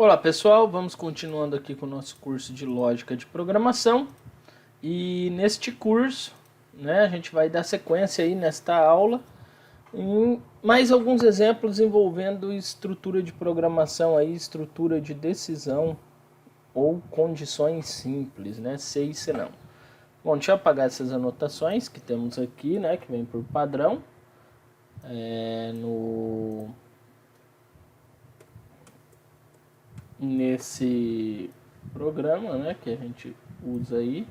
Olá pessoal, vamos continuando aqui com o nosso curso de Lógica de Programação. E neste curso, a gente vai dar sequência aí nesta aula em mais alguns exemplos envolvendo estrutura de programação, aí, estrutura de decisão ou condições simples, se e se não. Bom, deixa eu apagar essas anotações que temos aqui, que vem por padrão nesse programa, que a gente usa aí.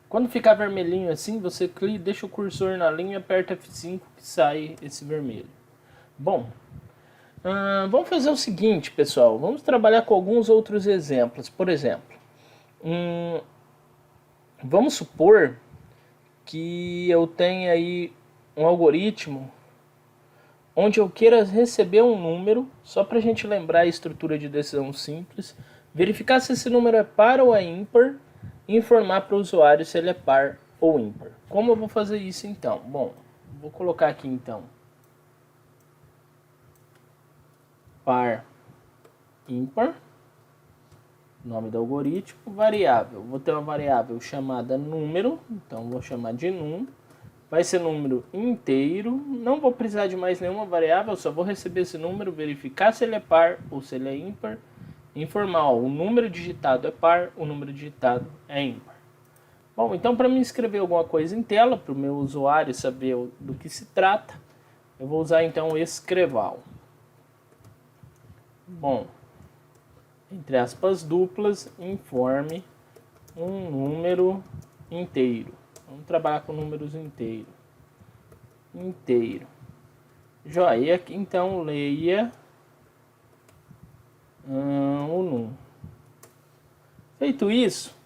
Quando ficar vermelhinho assim, você clica, deixa o cursor na linha e aperta F5 que sai esse vermelho. Bom, vamos fazer o seguinte, pessoal. Vamos trabalhar com alguns outros exemplos. Por exemplo, vamos supor que eu tenha aí um algoritmo onde eu queira receber um número, só para a gente lembrar a estrutura de decisão simples, verificar se esse número é par ou é ímpar, e informar para o usuário se ele é par ou ímpar. Como eu vou fazer isso então? Bom, vou colocar aqui então par ímpar, nome do algoritmo, variável. Vou ter uma variável chamada número, então vou chamar de num. Vai ser número inteiro, não vou precisar de mais nenhuma variável, só vou receber esse número, verificar se ele é par ou se ele é ímpar, informar, o número digitado é par, o número digitado é ímpar. Bom, então para me escrever alguma coisa em tela, para o meu usuário saber do que se trata, eu vou usar então o escreval. Bom, entre aspas duplas, informe um número inteiro. Vamos trabalhar com números inteiros. Inteiro. Joia, então leia o num. Feito isso,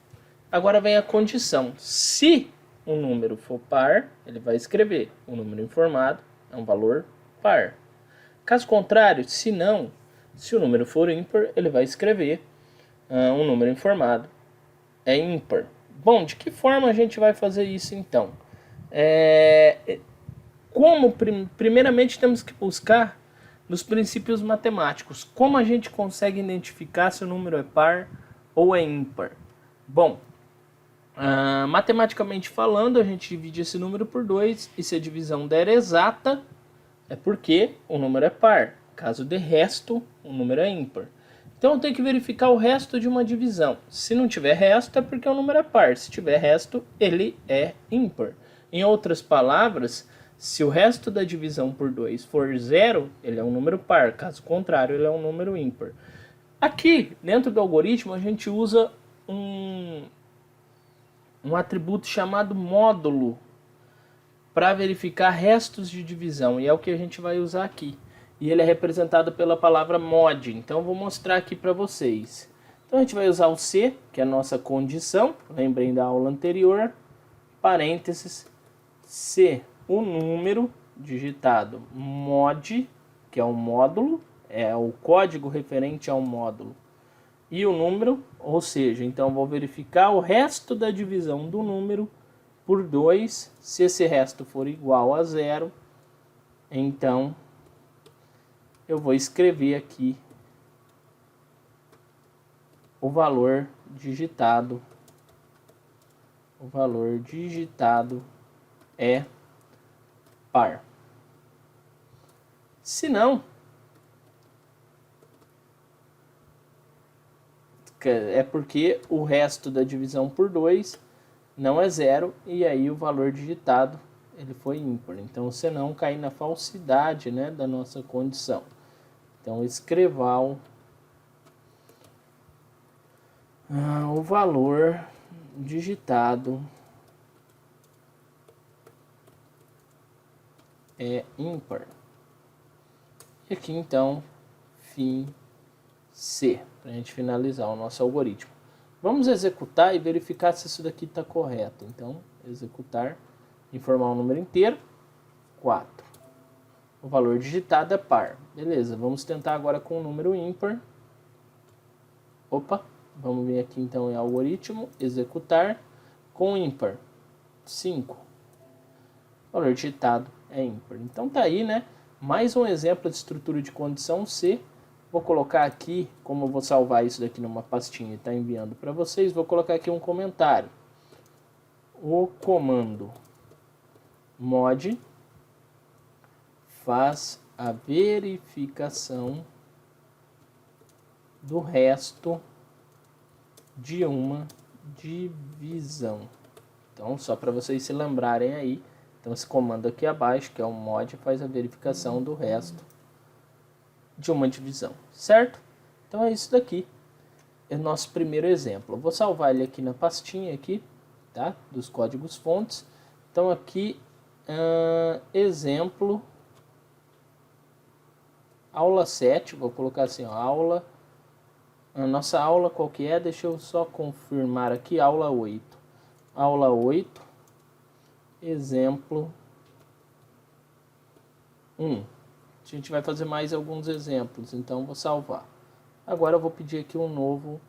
agora vem a condição. Se o número for par, ele vai escrever o número informado é um valor par. Caso contrário, se o número for ímpar, ele vai escrever um número informado é ímpar. Bom, de que forma a gente vai fazer isso então? Primeiramente temos que buscar nos princípios matemáticos. Como a gente consegue identificar se o número é par ou é ímpar? Bom, matematicamente falando, a gente divide esse número por 2 e se a divisão der exata, é porque o número é par. Caso de resto, o número é ímpar. Então eu tenho que verificar o resto de uma divisão. Se não tiver resto, é porque o número é par. Se tiver resto, ele é ímpar. Em outras palavras, se o resto da divisão por 2 for 0, ele é um número par. Caso contrário, ele é um número ímpar. Aqui, dentro do algoritmo, a gente usa um atributo chamado módulo para verificar restos de divisão. E é o que a gente vai usar aqui. E ele é representado pela palavra mod. Então eu vou mostrar aqui para vocês. Então a gente vai usar o C, que é a nossa condição. Lembrem da aula anterior. Parênteses. C, o número digitado mod, que é o módulo. É o código referente ao módulo. E o número, ou seja, então eu vou verificar o resto da divisão do número por 2. Se esse resto for igual a 0, então eu vou escrever aqui o valor digitado. O valor digitado é par. Se não, é porque o resto da divisão por 2 não é 0 e aí o valor digitado ele foi ímpar. Então, se não, cai na falsidade da nossa condição. Então, escreval o valor digitado é ímpar. E aqui, então, fim C, para a gente finalizar o nosso algoritmo. Vamos executar e verificar se isso daqui está correto. Então, executar, informar o número inteiro, 4. O valor digitado é par. Beleza, vamos tentar agora com o número ímpar. Opa, vamos vir aqui então em algoritmo, executar com ímpar, 5. O valor digitado é ímpar. Então tá aí, mais um exemplo de estrutura de condição C Vou colocar aqui, como eu vou salvar isso daqui numa pastinha e está enviando para vocês, vou colocar aqui um comentário. O comando mod faz a verificação do resto de uma divisão. Então, só para vocês se lembrarem aí, então esse comando aqui abaixo, que é o mod, faz a verificação do resto de uma divisão, certo? Então é isso daqui, é o nosso primeiro exemplo. Eu vou salvar ele aqui na pastinha aqui, tá? Dos códigos fontes. Então aqui, exemplo, aula 7, vou colocar assim, ó, aula, a nossa aula qual que é? Deixa eu só confirmar aqui, aula 8. Aula 8, exemplo 1. A gente vai fazer mais alguns exemplos, então vou salvar. Agora eu vou pedir aqui um novo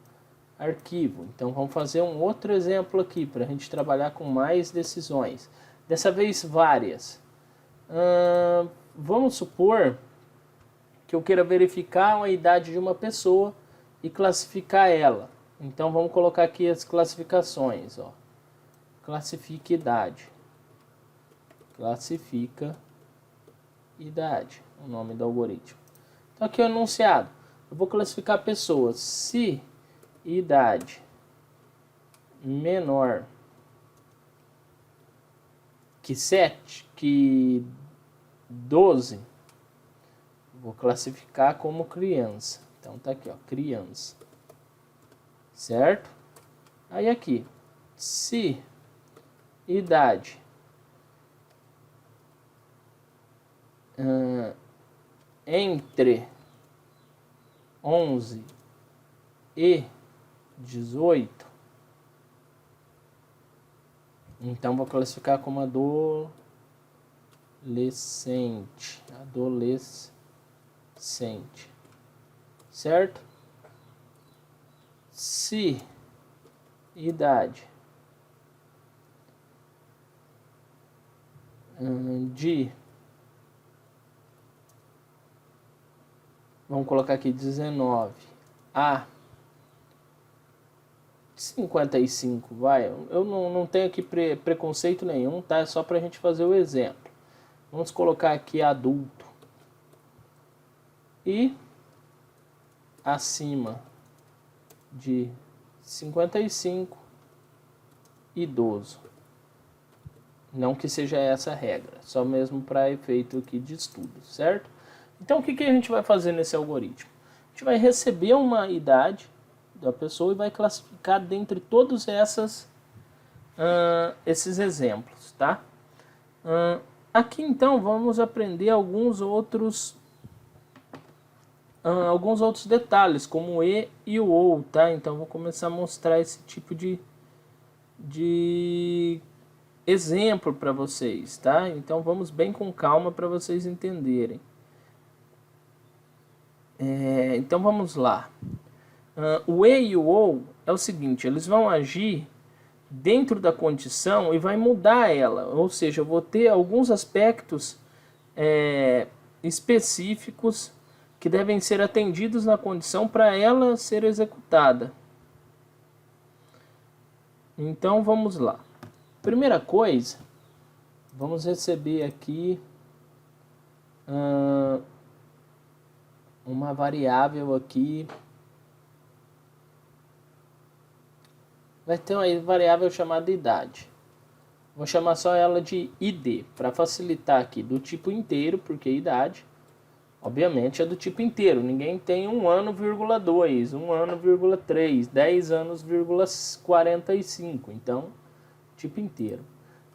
arquivo. Então vamos fazer um outro exemplo aqui, para a gente trabalhar com mais decisões. Dessa vez várias. Vamos supor que eu queira verificar a idade de uma pessoa e classificar ela. Então vamos colocar aqui as classificações. Ó. Classifica idade. Classifica idade, o nome do algoritmo. Então aqui é o enunciado. Eu vou classificar pessoas. Se idade menor que 7, que 12, vou classificar como criança. Então tá aqui, ó, criança. Certo? Aí aqui, se idade entre 11 e 18, então vou classificar como adolescente, certo? Se idade de, vamos colocar aqui 19 a 55, vai. Eu não tenho aqui preconceito nenhum, tá? É só pra gente fazer o exemplo. Vamos colocar aqui adulto. E acima de 55, idoso. Não que seja essa a regra, só mesmo para efeito aqui de estudo, certo? Então o que a gente vai fazer nesse algoritmo? A gente vai receber uma idade da pessoa e vai classificar dentre todos esses exemplos, tá? Aqui então vamos aprender alguns outros detalhes, como o e o ou, tá? Então vou começar a mostrar esse tipo de exemplo para vocês, tá? Então vamos bem com calma para vocês entenderem. Então vamos lá. O e e o ou é o seguinte, eles vão agir dentro da condição e vai mudar ela, ou seja, eu vou ter alguns aspectos específicos que devem ser atendidos na condição para ela ser executada. Então vamos lá. Primeira coisa, vamos receber aqui uma variável aqui. Vai ter uma variável chamada idade. Vou chamar só ela de id, para facilitar aqui, do tipo inteiro, porque idade, obviamente, é do tipo inteiro. Ninguém tem 1 ano, 2, 1 ano, 3, 10 anos, 45. Então, tipo inteiro.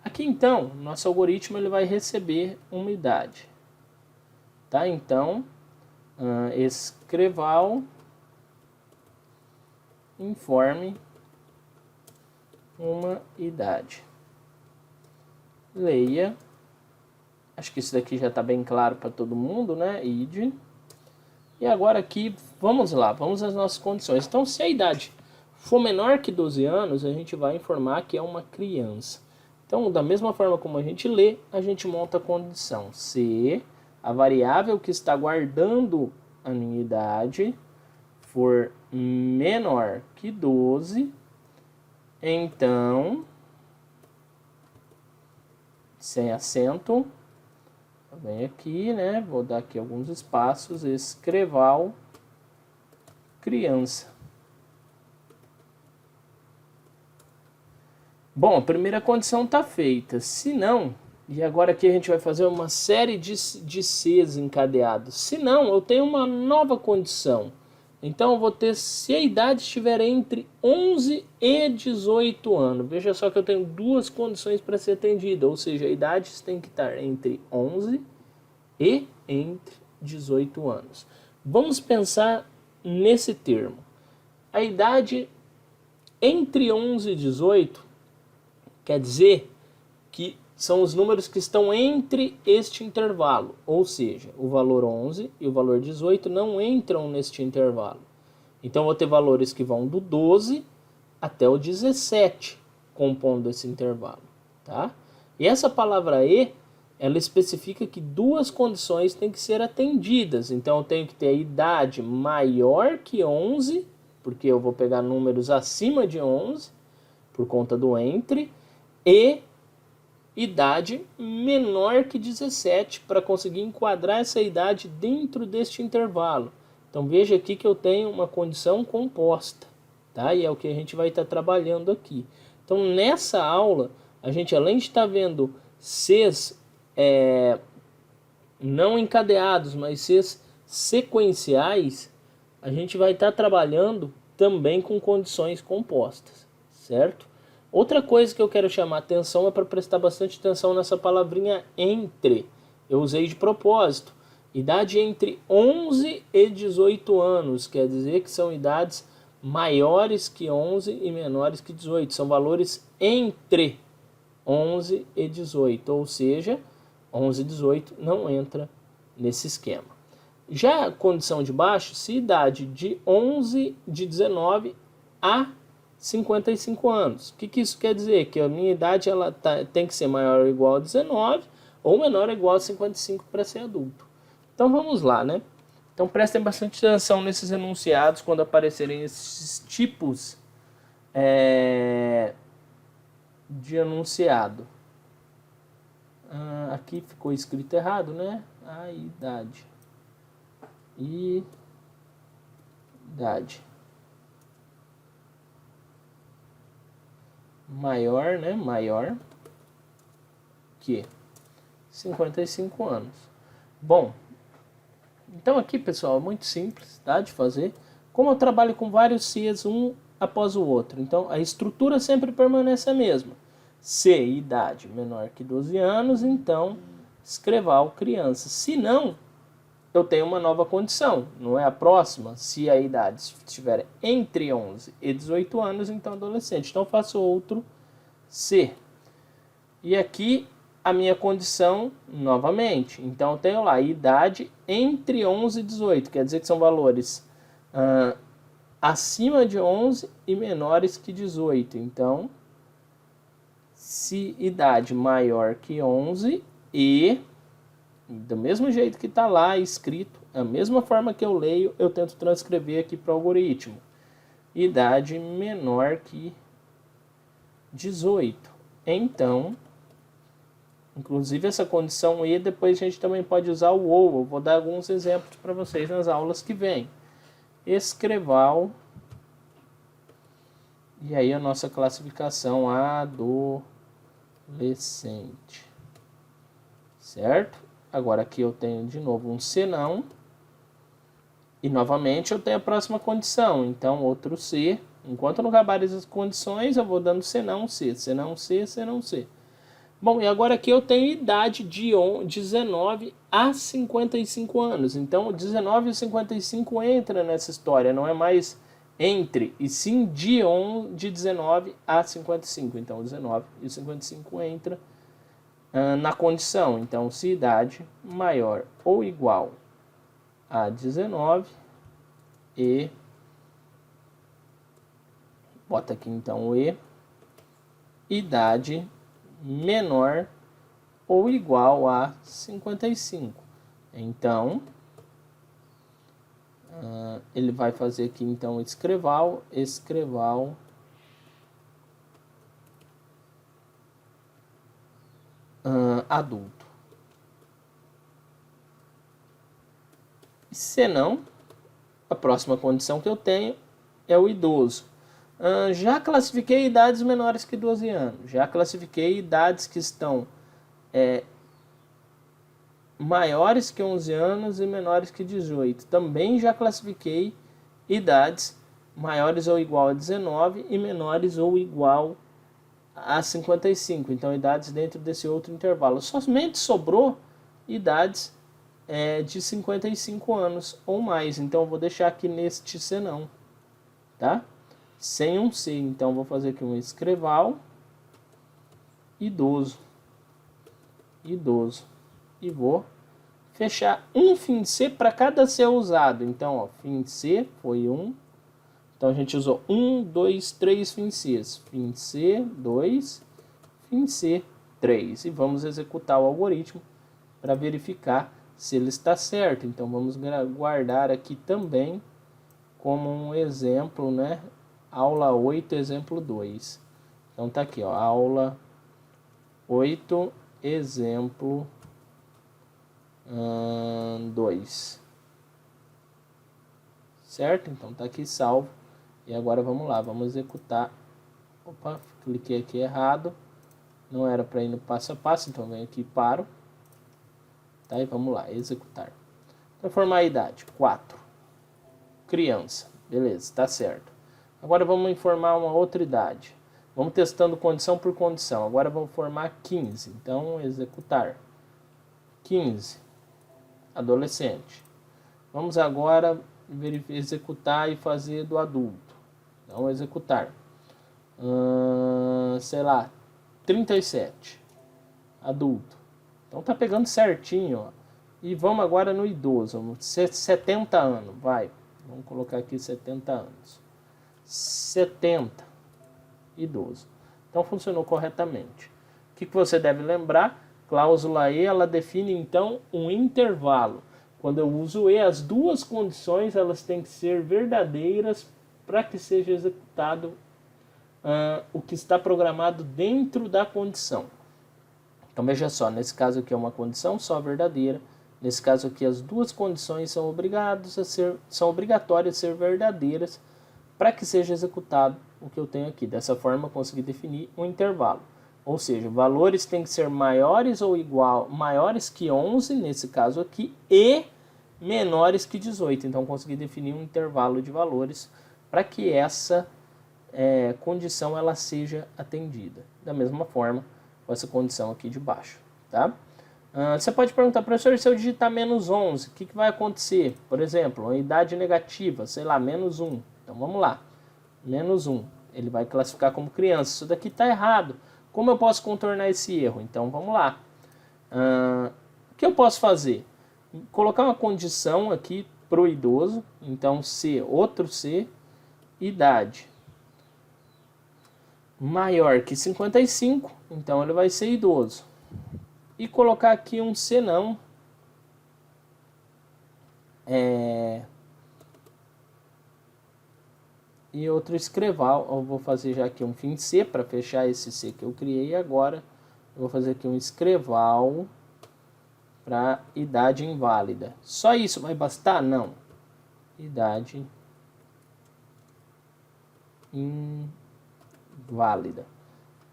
Aqui, então, nosso algoritmo ele vai receber uma idade. Tá? Então, escreval informe uma idade. Leia. Acho que isso daqui já está bem claro para todo mundo, né? Id. E agora aqui, vamos lá, vamos às nossas condições. Então, se a idade for menor que 12 anos, a gente vai informar que é uma criança. Então, da mesma forma como a gente lê, a gente monta a condição. Se a variável que está guardando a minha idade for menor que 12, então, sem acento, vem aqui, né? Vou dar aqui alguns espaços, escreval criança. Bom, a primeira condição está feita. Se não, e agora aqui a gente vai fazer uma série de Cs encadeados. Se não, eu tenho uma nova condição. Então eu vou ter, se a idade estiver entre 11 e 18 anos. Veja só que eu tenho duas condições para ser atendida. Ou seja, a idade tem que estar entre 11 e entre 18 anos. Vamos pensar nesse termo. A idade entre 11 e 18 quer dizer que são os números que estão entre este intervalo, ou seja, o valor 11 e o valor 18 não entram neste intervalo. Então, eu vou ter valores que vão do 12 até o 17, compondo esse intervalo. Tá? E essa palavra E, ela especifica que duas condições têm que ser atendidas. Então, eu tenho que ter a idade maior que 11, porque eu vou pegar números acima de 11, por conta do entre, e idade menor que 17 para conseguir enquadrar essa idade dentro deste intervalo. Então veja aqui que eu tenho uma condição composta, tá? E é o que a gente vai estar trabalhando aqui. Então nessa aula, a gente além de estar vendo Cs não encadeados, mas Cs sequenciais, a gente vai estar trabalhando também com condições compostas, certo? Outra coisa que eu quero chamar a atenção é para prestar bastante atenção nessa palavrinha entre. Eu usei de propósito. Idade entre 11 e 18 anos, quer dizer que são idades maiores que 11 e menores que 18. São valores entre 11 e 18, ou seja, 11 e 18 não entra nesse esquema. Já a condição de baixo, se idade de 19 a 55 anos. O que isso quer dizer? Que a minha idade tem que ser maior ou igual a 19 ou menor ou igual a 55 para ser adulto. Então vamos lá, né? Então prestem bastante atenção nesses enunciados quando aparecerem esses tipos de enunciado. Aqui ficou escrito errado, né? A idade. Idade. Maior, né? Maior que 55 anos. Bom, então aqui, pessoal, é muito simples, tá, de fazer. Como eu trabalho com vários Cs um após o outro, então a estrutura sempre permanece a mesma. C, idade menor que 12 anos, então escreval criança. Se não, eu tenho uma nova condição, não é a próxima. Se a idade estiver entre 11 e 18 anos, então adolescente. Então eu faço outro C. E aqui a minha condição novamente. Então eu tenho lá idade entre 11 e 18, quer dizer que são valores acima de 11 e menores que 18. Então, se idade maior que 11 e do mesmo jeito que está lá escrito, a mesma forma que eu leio, eu tento transcrever aqui para o algoritmo. Idade menor que 18. Então, inclusive essa condição E, depois a gente também pode usar o OU. Eu vou dar alguns exemplos para vocês nas aulas que vêm. Escreval. E aí a nossa classificação adolescente. Certo? Agora aqui eu tenho de novo um C não. E novamente eu tenho a próxima condição. Então outro C. Enquanto não acabarem as condições, eu vou dando C não, C. C não, C, C não, C. Bom, e agora aqui eu tenho idade de 19 a 55 anos. Então 19 e 55 entra nessa história. Não é mais entre, e sim de 19 a 55. Então 19 e 55 entra na condição. Então, se idade maior ou igual a 19 e bota aqui então o E, idade menor ou igual a 55. Então, Ele vai fazer aqui então escreval adulto. Se não, a próxima condição que eu tenho é o idoso. Já classifiquei idades menores que 12 anos. Já classifiquei idades que estão maiores que 11 anos e menores que 18. Também já classifiquei idades maiores ou igual a 19 e menores ou igual a 55. Então, idades dentro desse outro intervalo. Somente sobrou idades de 55 anos ou mais. Então, eu vou deixar aqui neste senão, tá? Sem um C. Então, vou fazer aqui um escreval idoso. E vou fechar um fim de C para cada C usado. Então, ó, fim de C foi 1. Então, a gente usou 1, 2, 3 fim de C. Fim de C, 2, fim de C, 3. E vamos executar o algoritmo para verificar se ele está certo. Então, vamos guardar aqui também como um exemplo, né? Aula 8, exemplo 2. Então, tá aqui, ó, aula 8, exemplo 2. Certo? Então tá aqui salvo. E agora vamos lá, vamos executar. Opa, cliquei aqui errado. Não era para ir no passo a passo, então venho aqui e paro. Tá? E vamos lá, executar. Transformar a idade, 4. Criança, beleza, tá certo. Agora vamos informar uma outra idade. Vamos testando condição por condição. Agora vamos formar 15. Então, executar. 15. Adolescente. Vamos agora executar e fazer do adulto. Então, executar. Sei lá, 37. Adulto. Então, tá pegando certinho, ó. E vamos agora no idoso. 70 anos, vai. Vamos colocar aqui 70 anos. 70. Idoso. Então, funcionou corretamente. O que você deve lembrar? Cláusula E, ela define, então, um intervalo. Quando eu uso E, as duas condições elas têm que ser verdadeiras para que seja executado o que está programado dentro da condição. Então, veja só, nesse caso aqui é uma condição só verdadeira. Nesse caso aqui, as duas condições são obrigatórias a ser verdadeiras para que seja executado o que eu tenho aqui. Dessa forma, eu consegui definir um intervalo. Ou seja, valores têm que ser maiores ou maiores que 11, nesse caso aqui, e menores que 18. Então, consegui definir um intervalo de valores para que essa condição ela seja atendida. Da mesma forma, com essa condição aqui de baixo. Tá? Você pode perguntar, professor, se eu digitar menos 11, o que vai acontecer? Por exemplo, uma idade negativa, sei lá, menos 1. Então, vamos lá. Menos 1. Ele vai classificar como criança. Isso daqui está errado. Como eu posso contornar esse erro? Então, vamos lá. O que eu posso fazer? Colocar uma condição aqui para o idoso. Então, C, outro C, idade maior que 55. Então, ele vai ser idoso. E colocar aqui um C não. E outro escreval. Eu vou fazer já aqui um fim de C para fechar esse C que eu criei agora. Eu vou fazer aqui um escreval para idade inválida. Só isso vai bastar? Não. Idade inválida.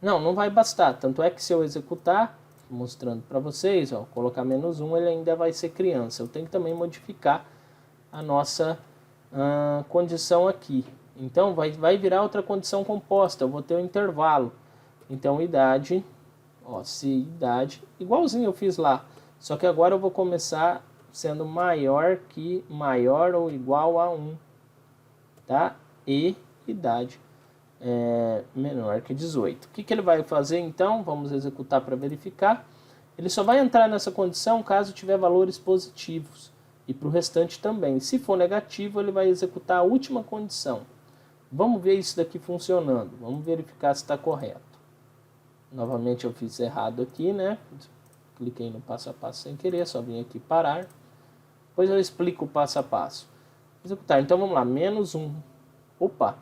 Não vai bastar. Tanto é que se eu executar, mostrando para vocês, ó, colocar menos 1, ele ainda vai ser criança. Eu tenho que também modificar a nossa condição aqui. Então, vai virar outra condição composta. Eu vou ter um intervalo. Então, idade, ó, se idade, igualzinho eu fiz lá. Só que agora eu vou começar sendo maior ou igual a 1. Tá? E idade menor que 18. O que ele vai fazer, então? Vamos executar para verificar. Ele só vai entrar nessa condição caso tiver valores positivos. E para o restante também. Se for negativo, ele vai executar a última condição. Vamos ver isso daqui funcionando. Vamos verificar se está correto. Novamente eu fiz errado aqui, né? Cliquei no passo a passo sem querer, só vim aqui parar. Depois eu explico o passo a passo. executar. Então vamos lá, menos 1. Opa,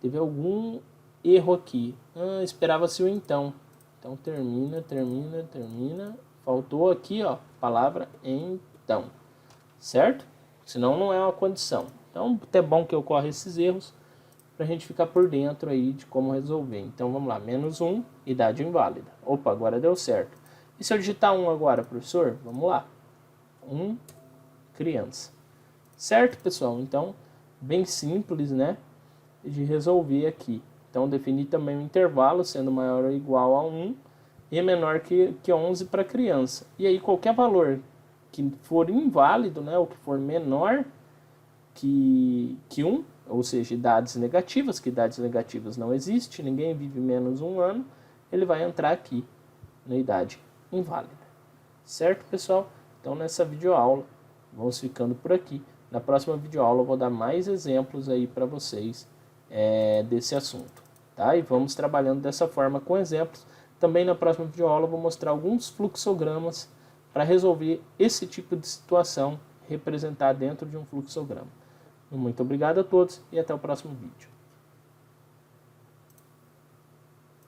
teve algum erro aqui. Esperava-se o então. Então termina. Faltou aqui, ó, palavra então. Certo? Senão não é uma condição. Então é bom que ocorra esses erros para a gente ficar por dentro aí de como resolver. Então vamos lá, menos 1, idade inválida. Opa, agora deu certo. E se eu digitar 1 agora, professor? Vamos lá. 1, criança. Certo, pessoal? Então, bem simples, né? De resolver aqui. Então, definir também o intervalo, sendo maior ou igual a 1 e menor que 11 para criança. E aí, qualquer valor que for inválido, né? Ou que for menor que 1, ou seja, idades negativas, que idades negativas não existe, ninguém vive menos 1 ano, ele vai entrar aqui na idade inválida. Certo, pessoal? Então, nessa videoaula, vamos ficando por aqui. Na próxima videoaula eu vou dar mais exemplos aí para vocês desse assunto, tá? E vamos trabalhando dessa forma com exemplos. Também na próxima videoaula eu vou mostrar alguns fluxogramas para resolver esse tipo de situação representar dentro de um fluxograma. Muito obrigado a todos e até o próximo vídeo.